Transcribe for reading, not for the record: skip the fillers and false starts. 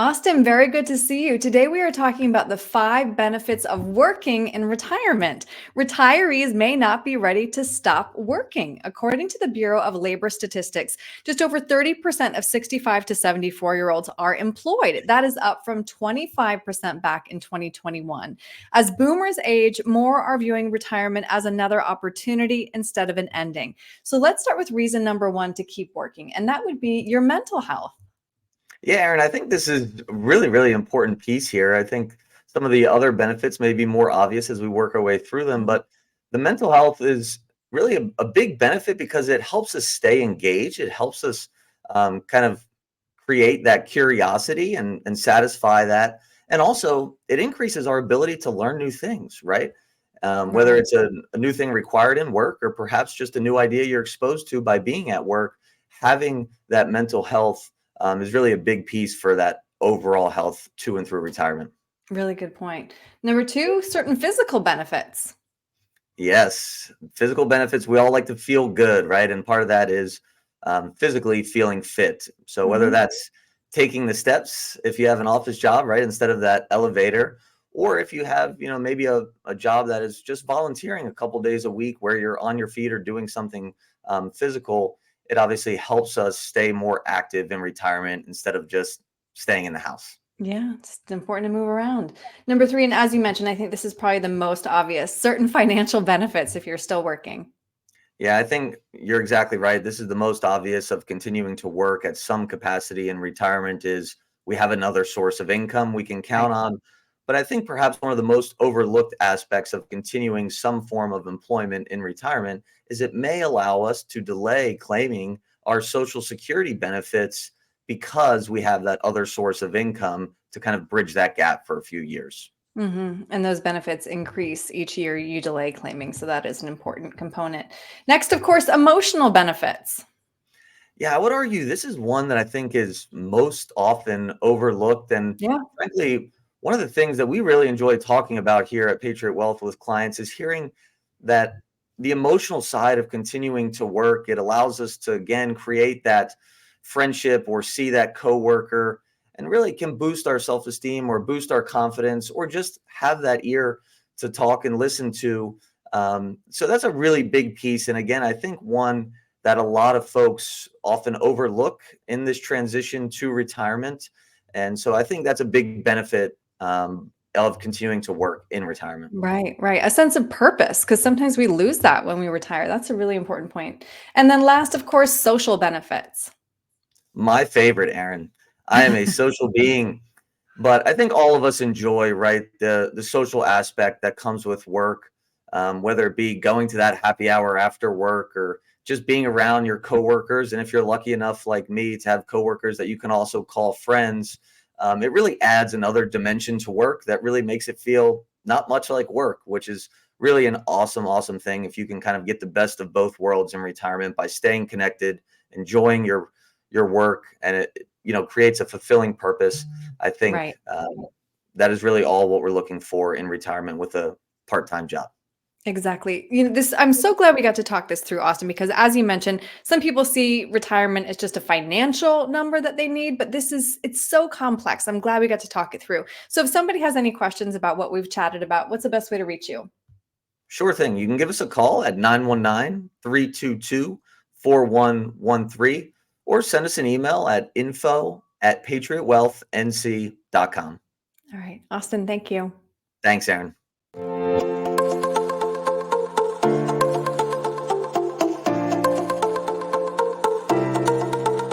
Austin, very good to see you. Today, we are talking about the 5 benefits of working in retirement. Retirees may not be ready to stop working. According to the Bureau of Labor Statistics, just over 30% of 65 to 74-year-olds are employed. That is up from 25% back in 2021. As boomers age, more are viewing retirement as another opportunity instead of an ending. So let's start with reason number one to keep working, and that would be your mental health. Yeah, Aaron, I think this is a really, really important piece here. I think some of the other benefits may be more obvious as we work our way through them, but the mental health is really a big benefit because it helps us stay engaged. It helps us kind of create that curiosity and satisfy that. And also, it increases our ability to learn new things, right? Whether Right. it's a new thing required in work or perhaps just a new idea you're exposed to by being at work, having that mental health is really a big piece for that overall health to and through retirement. Really good point. Number two, certain physical benefits. Yes, physical benefits. We all like to feel good, right? And part of that is physically feeling fit. So whether Mhm. that's taking the steps, if you have an office job, right, instead of that elevator, or if you have, maybe a job that is just volunteering a couple days a week where you're on your feet or doing something physical, it obviously helps us stay more active in retirement instead of just staying in the house. Yeah, it's important to move around. Number three, and as you mentioned, I think this is probably the most obvious, certain financial benefits if you're still working. Yeah, I think you're exactly right. This is the most obvious of continuing to work at some capacity in retirement is we have another source of income we can count Right. on. But I think perhaps one of the most overlooked aspects of continuing some form of employment in retirement is it may allow us to delay claiming our Social Security benefits because we have that other source of income to kind of bridge that gap for a few years. And those benefits increase each year you delay claiming. So that is an important component. Next, of course, emotional benefits. Yeah, I would argue this is one that I think is most often overlooked. And Yeah. frankly, one of the things that we really enjoy talking about here at Patriot Wealth with clients is hearing that the emotional side of continuing to work, it allows us to again create that friendship or see that coworker and really can boost our self-esteem or boost our confidence or just have that ear to talk and listen to. So that's a really big piece. And again, I think one that a lot of folks often overlook in this transition to retirement. And so I think that's a big benefit of continuing to work in retirement. Right, right. A sense of purpose, because sometimes we lose that when we retire. That's a really important point. And then last, of course, social benefits. My favorite, Aaron. I am a social being, but I think all of us enjoy, right, the social aspect that comes with work, whether it be going to that happy hour after work or just being around your coworkers. And if you're lucky enough, like me, to have coworkers that you can also call friends, it really adds another dimension to work that really makes it feel not much like work, which is really an awesome, awesome thing if you can kind of get the best of both worlds in retirement by staying connected, enjoying your work, and it creates a fulfilling purpose. I think Right. that is really all what we're looking for in retirement with a part-time job. Exactly. This I'm so glad we got to talk this through, Austin, because as you mentioned, some people see retirement as just a financial number that they need, but it's so complex. I'm glad we got to talk it through. So if somebody has any questions about what we've chatted about, what's the best way to reach you? Sure thing. You can give us a call at 919-322-4113 or send us an email at info@patriotwealthnc.com. All right. Austin, thank you. Thanks, Aaron.